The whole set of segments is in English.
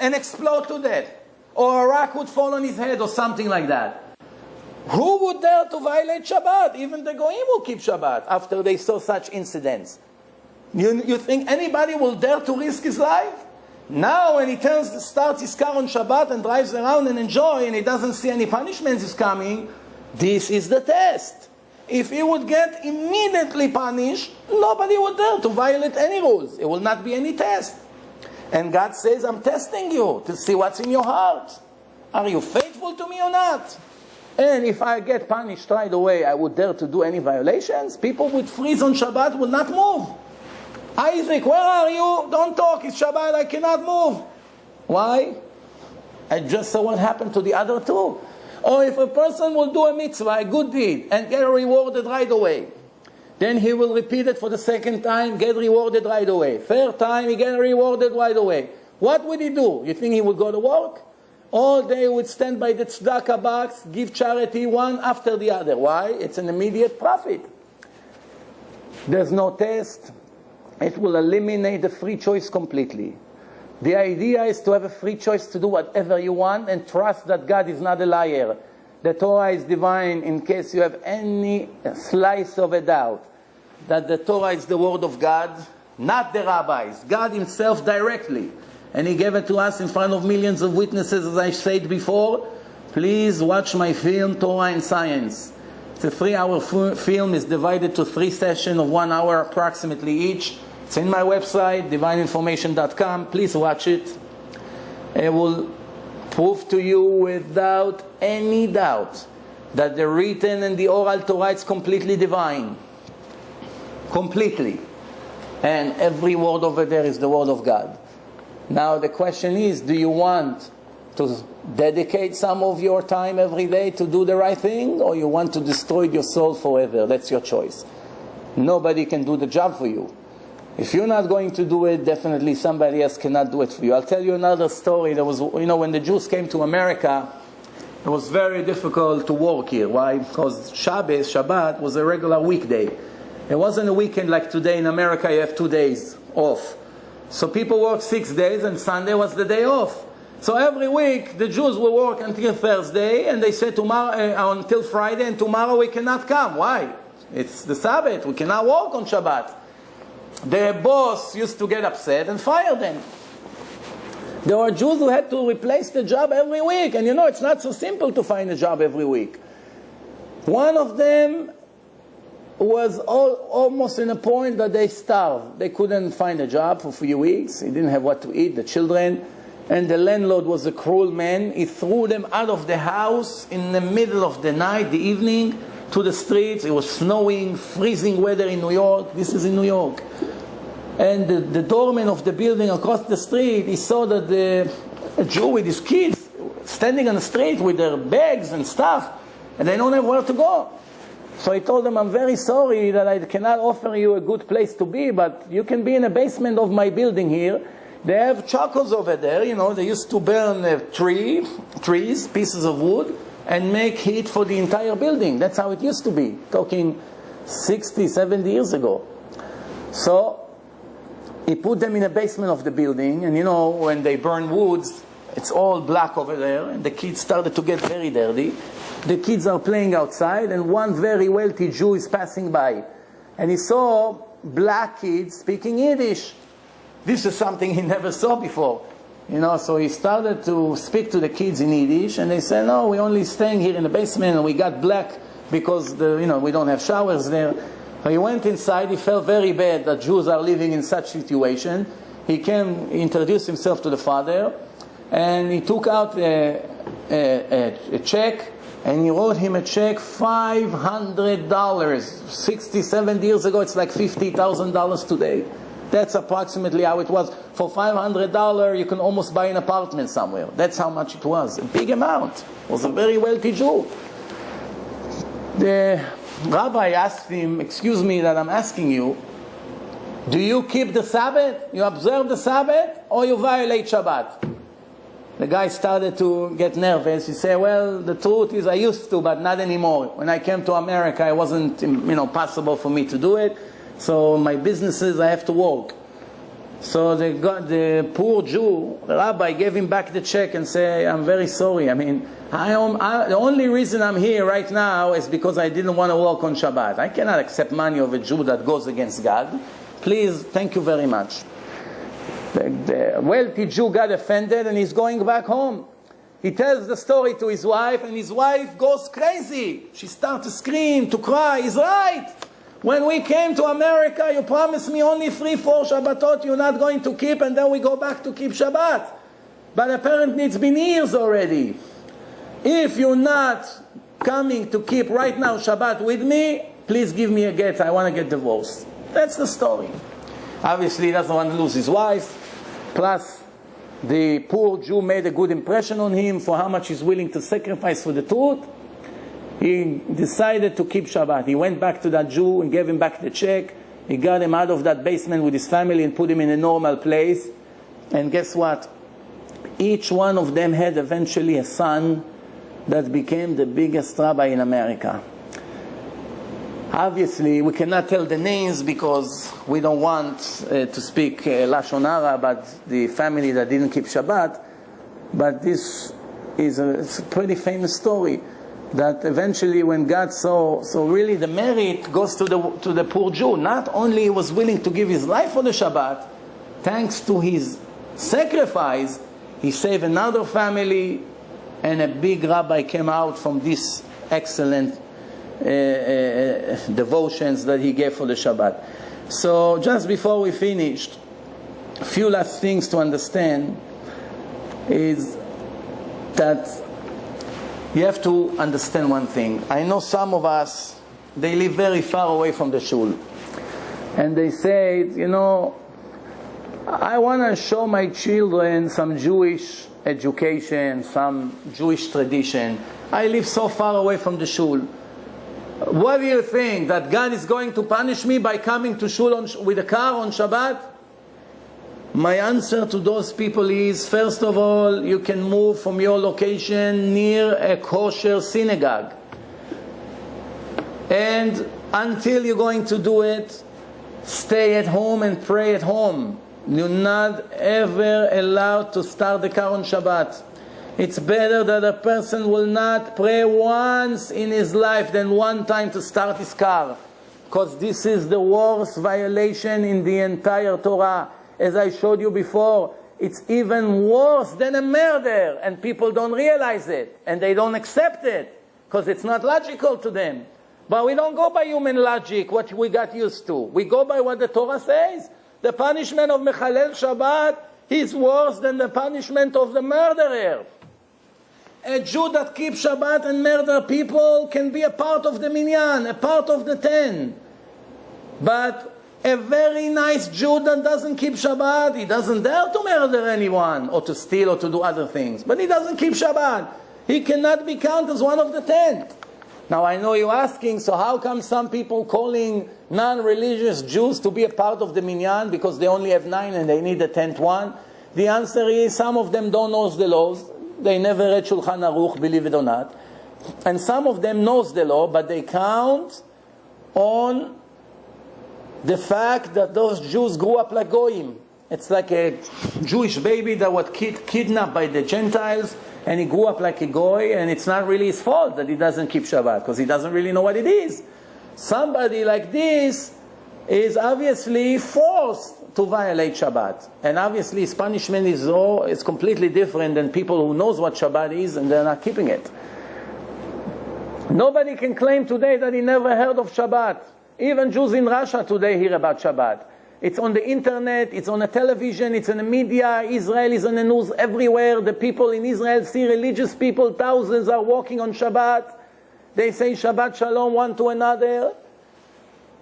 and explode to death. Or a rock would fall on his head or something like that. Who would dare to violate Shabbat? Even the Goyim will keep Shabbat after they saw such incidents. You think anybody will dare to risk his life? Now when he starts his car on Shabbat and drives around and enjoy and he doesn't see any punishments is coming, this is the test. If he would get immediately punished, nobody would dare to violate any rules. It will not be any test. And God says, I'm testing you to see what's in your heart. Are you faithful to me or not? And if I get punished right away, I would dare to do any violations? People would freeze on Shabbat, will not move. Isaac, where are you? Don't talk, it's Shabbat, I cannot move. Why? I just saw what happened to the other two. Or if a person will do a mitzvah, a good deed, and get rewarded right away, then he will repeat it for the second time, get rewarded right away. Third time, he get rewarded right away. What would he do? You think he would go to work? All day he would stand by the tzedakah box, give charity one after the other. Why? It's an immediate profit. There's no test. It will eliminate the free choice completely. The idea is to have a free choice to do whatever you want and trust that God is not a liar. The Torah is divine in case you have any slice of a doubt that the Torah is the word of God, not the rabbis, God himself directly. And he gave it to us in front of millions of witnesses, as I said before. Please watch my film, Torah and Science. It's a 3-hour film. It's divided to 3 sessions of 1 hour approximately each. It's in my website, divineinformation.com. Please watch it. It will prove to you without any doubt that the written and the oral Torah is completely divine. Completely. And every word over there is the word of God. Now the question is, do you want to dedicate some of your time every day to do the right thing, or you want to destroy your soul forever? That's your choice. Nobody can do the job for you. If you're not going to do it, definitely somebody else cannot do it for you. I'll tell you another story. There was, when the Jews came to America, it was very difficult to work here. Why? Because Shabbat was a regular weekday. It wasn't a weekend like today in America. You have 2 days off. So people worked 6 days, and Sunday was the day off. So every week the Jews will work until Thursday, and they say tomorrow until Friday, and tomorrow we cannot come. Why? It's the Sabbath. We cannot work on Shabbat. Their boss used to get upset and fire them. There were Jews who had to replace the job every week. And it's not so simple to find a job every week. One of them was almost in a point that they starved. They couldn't find a job for a few weeks. He didn't have what to eat, the children. And the landlord was a cruel man. He threw them out of the house in the middle of the night, the evening, to the streets. It was snowing, freezing weather in New York. This is in New York. And the doorman of the building across the street, he saw that a Jew with his kids standing on the street with their bags and stuff, and they don't have where to go. So he told them, I'm very sorry that I cannot offer you a good place to be, but you can be in the basement of my building here. They have charcoals over there. They used to burn trees, pieces of wood, and make heat for the entire building. That's how it used to be, talking 60, 70 years ago. So he put them in the basement of the building, and when they burn woods, it's all black over there, and the kids started to get very dirty. The kids are playing outside, and one very wealthy Jew is passing by, and he saw black kids speaking Yiddish. This is something he never saw before. So he started to speak to the kids in Yiddish, and they said, no, we're only staying here in the basement, and we got black because we don't have showers there. So he went inside. He felt very bad that Jews are living in such situation. He introduced himself to the father, and he took out a check, and he wrote him a check, $500. 60, 70 years ago, it's like $50,000 today. That's approximately how it was. For $500, you can almost buy an apartment somewhere. That's how much it was. A big amount. It was a very wealthy Jew. The rabbi asked him, excuse me that I'm asking you, do you keep the Sabbath? You observe the Sabbath? Or you violate Shabbat? The guy started to get nervous. He said, well, the truth is I used to, but not anymore. When I came to America, it wasn't possible for me to do it. So my businesses, I have to work. So the poor Jew, the rabbi, gave him back the check and said, I'm very sorry. I mean, the only reason I'm here right now is because I didn't want to work on Shabbat. I cannot accept money of a Jew that goes against God. Please, thank you very much. The wealthy Jew got offended and he's going back home. He tells the story to his wife, and his wife goes crazy. She starts to scream, to cry. He's right. When we came to America, you promised me only 3-4 Shabbatot you're not going to keep, and then we go back to keep Shabbat. But apparently it's been years already. If you're not coming to keep right now Shabbat with me, please give me a get. I want to get divorced. That's the story. Obviously he doesn't want to lose his wife. Plus, the poor Jew made a good impression on him for how much he's willing to sacrifice for the truth. He decided to keep Shabbat. He went back to that Jew and gave him back the check. He got him out of that basement with his family and put him in a normal place. And guess what? Each one of them had eventually a son that became the biggest rabbi in America. Obviously, we cannot tell the names because we don't want to speak Lashon Hara about the family that didn't keep Shabbat. But this is it's a pretty famous story. That eventually when God saw, so really the merit goes to the poor Jew. Not only he was willing to give his life for the Shabbat, thanks to his sacrifice, he saved another family, and a big rabbi came out from this excellent devotions that he gave for the Shabbat. So just before we finished, a few last things to understand is that you have to understand one thing. I know some of us, they live very far away from the shul. And they say, you know, I want to show my children some Jewish education, some Jewish tradition. I live so far away from the shul. What do you think? That God is going to punish me by coming to shul with a car on Shabbat? My answer to those people is, first of all, you can move from your location near a kosher synagogue. And until you're going to do it, stay at home and pray at home. You're not ever allowed to start the car on Shabbat. It's better that a person will not pray once in his life than one time to start his car. Because this is the worst violation in the entire Torah. As I showed you before, it's even worse than a murder, and people don't realize it, and they don't accept it, because it's not logical to them. But we don't go by human logic, what we got used to. We go by what the Torah says. The punishment of Mechalel Shabbat is worse than the punishment of the murderer. A Jew that keeps Shabbat and murder people can be a part of the minyan, a part of the 10. But a very nice Jew that doesn't keep Shabbat, he doesn't dare to murder anyone or to steal or to do other things. But he doesn't keep Shabbat. He cannot be counted as one of the 10. Now I know you're asking, so how come some people calling non-religious Jews to be a part of the minyan because they only have 9 and they need the 10th one? The answer is some of them don't know the laws. They never read Shulchan Aruch, believe it or not. And some of them knows the law, but they count on the fact that those Jews grew up like Goyim. It's like a Jewish baby that was kidnapped by the Gentiles, and he grew up like a Goy, and it's not really his fault that he doesn't keep Shabbat, because he doesn't really know what it is. Somebody like this is obviously forced to violate Shabbat. And obviously his punishment is completely different than people who knows what Shabbat is and they're not keeping it. Nobody can claim today that he never heard of Shabbat. Even Jews in Russia today hear about Shabbat. It's on the internet, it's on the television, it's in the media. Israel is on the news everywhere. The people in Israel see religious people, thousands are walking on Shabbat. They say Shabbat Shalom one to another.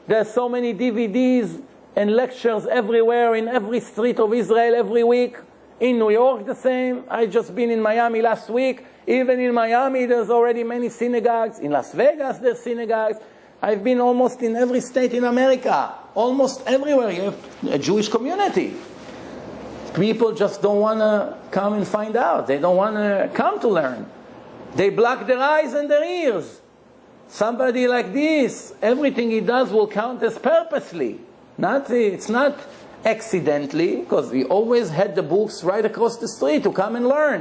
There are so many DVDs and lectures everywhere in every street of Israel every week. In New York the same. I just been in Miami last week. Even in Miami there's already many synagogues. In Las Vegas there's synagogues. I've been almost in every state in America. Almost everywhere you have a Jewish community. People just don't want to come and find out. They don't want to come to learn. They block their eyes and their ears. Somebody like this, everything he does will count as purposely. It's not accidentally, because we always had the books right across the street to come and learn.